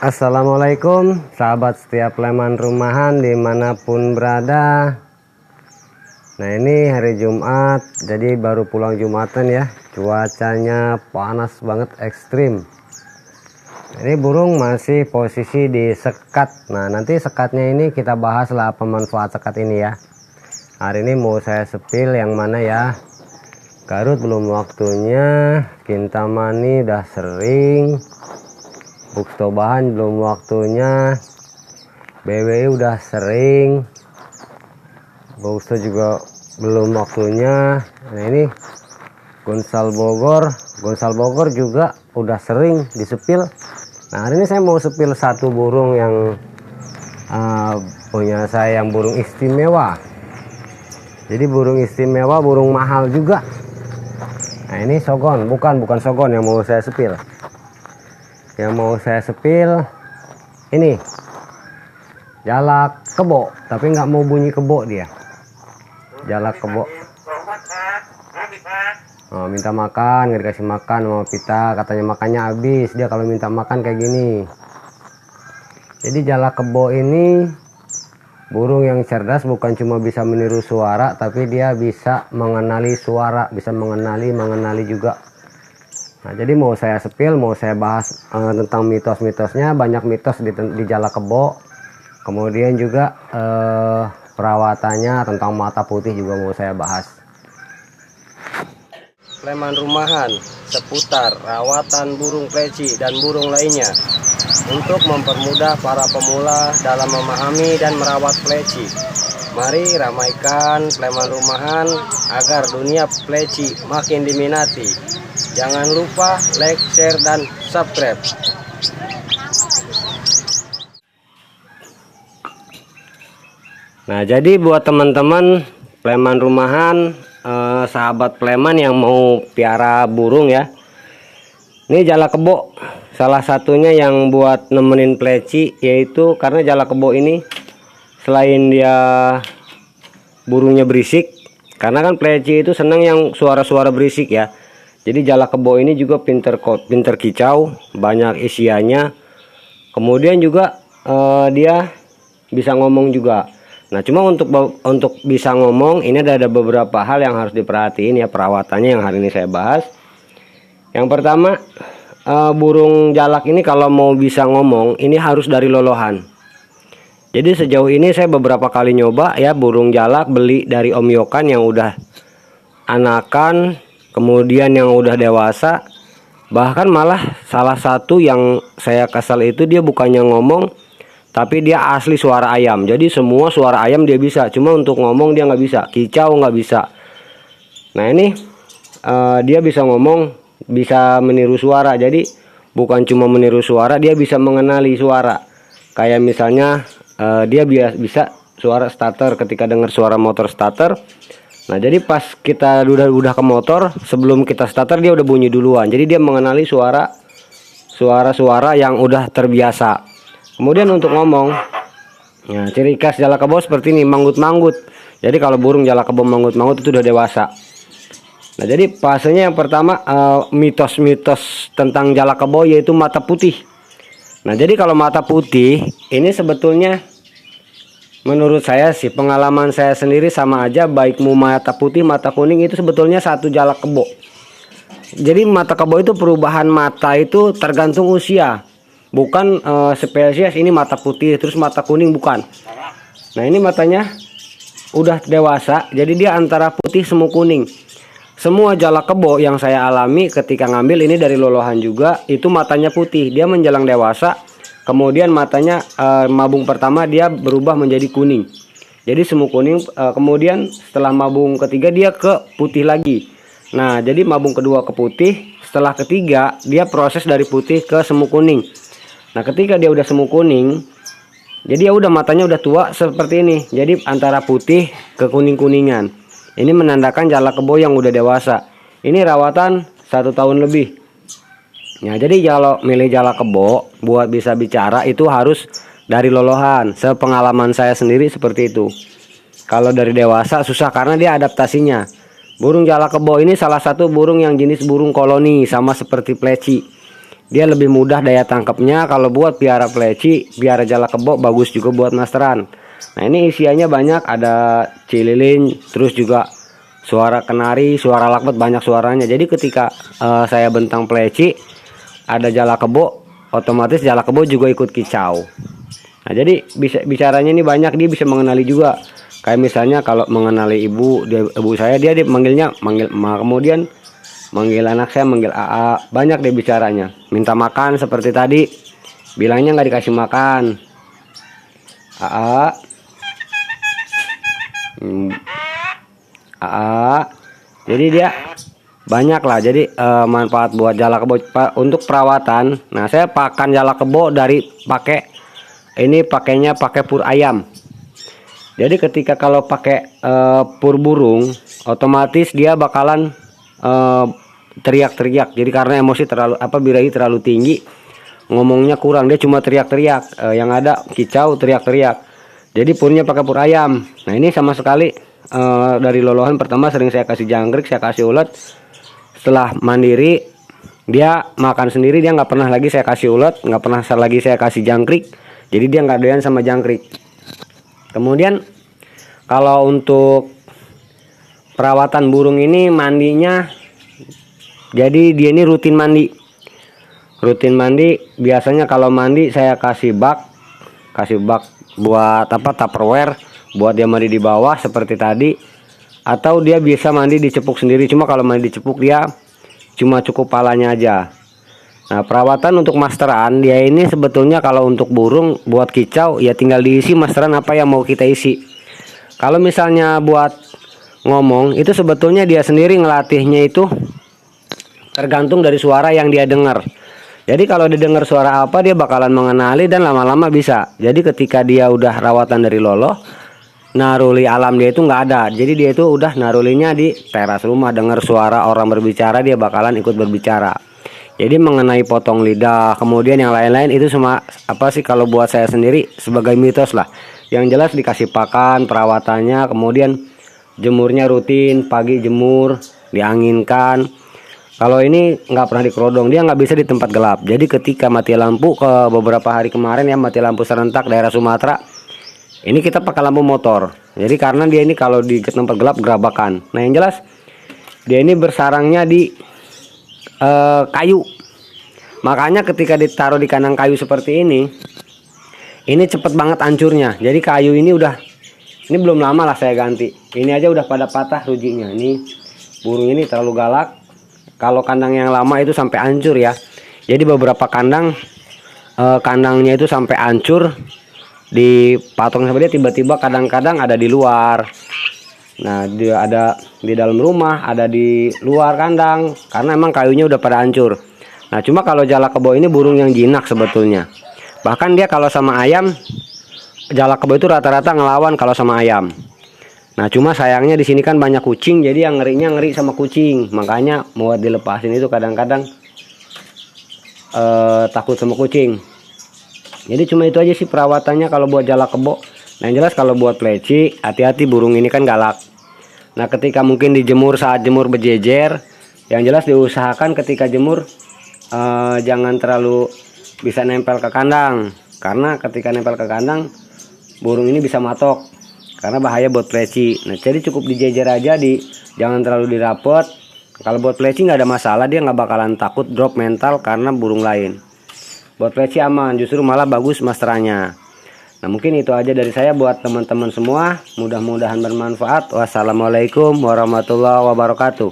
Assalamualaikum sahabat setiap Sleman rumahan dimanapun berada. Nah, ini hari Jumat, jadi baru pulang Jumatan ya. Cuacanya panas banget, ekstrim. Ini burung masih posisi di sekat. Nah, nanti sekatnya ini kita bahas lah apa manfaat sekat ini ya. Hari ini mau saya sepil yang mana ya. Garut belum waktunya, Kintamani udah sering, Bukstobahan belum waktunya, BWI udah sering, Buksto juga belum waktunya. Nah, ini Gonsal Bogor juga udah sering disepil. Nah, hari ini saya mau sepil satu burung yang punya saya, yang burung istimewa. Jadi burung istimewa, burung mahal juga. Nah, ini sogon, bukan sogon yang mau saya sepil. Yang mau saya sepil ini jalak kebo, tapi nggak mau bunyi kebo dia. Jalak kebo. Oh, minta makan, nggak dikasih makan sama kita, katanya makannya habis. Dia kalau minta makan kayak gini. Jadi jalak kebo ini burung yang cerdas, bukan cuma bisa meniru suara, tapi dia bisa mengenali suara, bisa mengenali juga. Nah, jadi mau saya sepil, mau saya bahas tentang mitos-mitosnya. Banyak mitos di jalak kebo. Kemudian juga perawatannya, tentang mata putih juga mau saya bahas. Sleman rumahan seputar rawatan burung pleci dan burung lainnya untuk mempermudah para pemula dalam memahami dan merawat pleci. Mari ramaikan Sleman rumahan agar dunia pleci makin diminati. Jangan lupa like, share, dan subscribe. Nah, jadi buat teman-teman Sleman rumahan, sahabat Sleman yang mau piara burung ya, ini jalak kebo salah satunya yang buat nemenin pleci, yaitu karena jalak kebo ini selain dia burungnya berisik, karena kan pleci itu senang yang suara-suara berisik ya. Jadi jalak kebo ini juga pinter kicau, banyak isiannya. Kemudian juga dia bisa ngomong juga. Nah, cuma untuk bisa ngomong ini ada beberapa hal yang harus diperhatiin ya, perawatannya yang hari ini saya bahas. Yang pertama, burung jalak ini kalau mau bisa ngomong ini harus dari lolohan. Jadi sejauh ini saya beberapa kali nyoba ya burung jalak beli dari Om Yokan yang udah anakan, kemudian yang udah dewasa. Bahkan malah salah satu yang saya kesal itu dia bukannya ngomong, tapi dia asli suara ayam. Jadi semua suara ayam dia bisa, cuma untuk ngomong dia nggak bisa, kicau nggak bisa. Nah, ini dia bisa ngomong, bisa meniru suara. Jadi bukan cuma meniru suara, dia bisa mengenali suara. Kayak misalnya dia bisa suara starter ketika dengar suara motor starter. Nah, jadi pas kita udah ke motor, sebelum kita starter dia udah bunyi duluan. Jadi dia mengenali suara-suara yang udah terbiasa. Kemudian untuk ngomong, ya, ciri khas jalak kebo seperti ini, manggut-manggut. Jadi kalau burung jalak kebo manggut-manggut itu udah dewasa. Nah, jadi fasenya yang pertama, mitos-mitos tentang jalak kebo yaitu mata putih. Nah, jadi kalau mata putih ini sebetulnya menurut saya sih, pengalaman saya sendiri sama aja, baik mau mata putih, mata kuning, itu sebetulnya satu jalak kebo. Jadi mata kebo itu perubahan mata itu tergantung usia. Bukan spesies ini mata putih terus mata kuning, bukan. Nah, ini matanya udah dewasa, jadi dia antara putih semu kuning. Semua jalak kebo yang saya alami ketika ngambil ini dari lolohan juga, itu matanya putih. Dia menjelang dewasa, kemudian matanya mabung pertama dia berubah menjadi kuning. Jadi semu kuning, kemudian setelah mabung ketiga dia ke putih lagi. Nah, jadi mabung kedua ke putih, setelah ketiga dia proses dari putih ke semu kuning. Nah, ketika dia udah semu kuning, jadi ya udah matanya udah tua seperti ini. Jadi antara putih ke kuning-kuningan. Ini menandakan jalak kebo yang udah dewasa. Ini rawatan 1 tahun lebih. Ya, jadi kalau milih jalak kebo buat bisa bicara itu harus dari lolohan. Sepengalaman saya sendiri seperti itu. Kalau dari dewasa susah karena dia adaptasinya. Burung jalak kebo ini salah satu burung yang jenis burung koloni, sama seperti pleci. dia lebih mudah daya tangkapnya. Kalau buat piara pleci, piara jala kebo, bagus juga buat masteran. Nah ini isiannya banyak, ada cililin, terus juga suara kenari, suara lakbet, banyak suaranya. Jadi ketika saya bentang pleci, ada jala kebo, otomatis jala kebo juga ikut kicau. Nah jadi bicaranya ini banyak, dia bisa mengenali juga. Kayak misalnya kalau mengenali ibu, ibu saya dia manggilnya kemudian manggil anak saya manggil AA, banyak dia bicaranya. Minta makan seperti tadi, bilangnya nggak dikasih makan. AA, AA. Jadi dia banyak lah. Jadi manfaat buat jala kebo untuk perawatan. Nah saya pakan jala kebo dari pakainya pakai pur ayam. Jadi ketika kalau pakai pur burung, otomatis dia bakalan teriak-teriak. Jadi karena emosi terlalu birahi terlalu tinggi, ngomongnya kurang, dia cuma teriak-teriak. Yang ada kicau, teriak-teriak. Jadi purnya pakai pur ayam. Nah ini sama sekali dari lolohan pertama sering saya kasih jangkrik, saya kasih ulet. Setelah mandiri, dia makan sendiri, dia nggak pernah lagi saya kasih ulet, nggak pernah lagi saya kasih jangkrik. Jadi dia nggak doyan sama jangkrik. Kemudian kalau untuk perawatan burung ini mandinya, jadi dia ini rutin mandi. Biasanya kalau mandi saya kasih bak buat Tupperware, buat dia mandi di bawah seperti tadi. Atau dia bisa mandi dicepuk sendiri. Cuma kalau mandi dicepuk dia cuma cukup palanya aja. Nah perawatan untuk masteran dia ini sebetulnya kalau untuk burung buat kicau ya tinggal diisi masteran apa yang mau kita isi. Kalau misalnya buat ngomong itu sebetulnya dia sendiri ngelatihnya itu tergantung dari suara yang dia dengar. Jadi kalau dia dengar suara apa dia bakalan mengenali dan lama-lama bisa. Jadi ketika dia udah rawatan dari loloh, naruli alam dia itu nggak ada. Jadi dia itu udah narulinya di teras rumah, dengar suara orang berbicara dia bakalan ikut berbicara. Jadi mengenai potong lidah, kemudian yang lain-lain itu semua kalau buat saya sendiri sebagai mitos lah. Yang jelas dikasih pakan, perawatannya, kemudian jemurnya rutin, pagi jemur, dianginkan. Kalau ini nggak pernah dikerodong, dia nggak bisa di tempat gelap. Jadi ketika mati lampu ke beberapa hari kemarin ya mati lampu serentak daerah Sumatera, ini kita pakai lampu motor. Jadi karena dia ini kalau di tempat gelap gerabakan. Nah yang jelas dia ini bersarangnya di kayu. Makanya ketika ditaruh di kandang kayu seperti ini cepet banget hancurnya. Jadi kayu ini belum lama lah saya ganti. Ini aja udah pada patah rujinya. Ini burung ini terlalu galak. Kalau kandang yang lama itu sampai hancur ya. Jadi beberapa kandang kandangnya itu sampai hancur, dipatung sama dia, tiba-tiba kadang-kadang ada di luar. Nah dia ada di dalam rumah, ada di luar kandang, karena emang kayunya udah pada hancur. Nah cuma kalau jala kebo ini burung yang jinak sebetulnya. Bahkan dia kalau sama ayam, jala kebo itu rata-rata ngelawan kalau sama ayam. Nah cuma sayangnya di sini kan banyak kucing, jadi yang ngeri sama kucing. Makanya mau dilepasin itu kadang-kadang takut sama kucing. Jadi cuma itu aja sih perawatannya kalau buat jala kebo. Nah yang jelas kalau buat pleci, hati-hati, burung ini kan galak. Nah ketika mungkin dijemur, saat jemur berjejer, yang jelas diusahakan ketika jemur jangan terlalu bisa nempel ke kandang. Karena ketika nempel ke kandang burung ini bisa matok, karena bahaya buat pleci. Nah jadi cukup dijejer aja, jangan terlalu dirapot. Kalau buat pleci nggak ada masalah, dia nggak bakalan takut drop mental karena burung lain. Buat pleci aman, justru malah bagus masterannya. Nah mungkin itu aja dari saya buat teman-teman semua. Mudah-mudahan bermanfaat. Wassalamualaikum warahmatullahi wabarakatuh.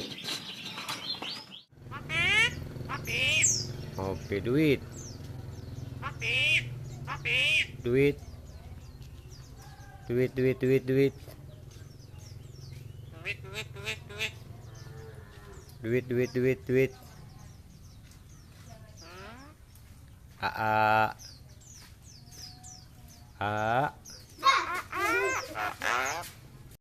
Oke, duit. Duit. Duit. Duit. A.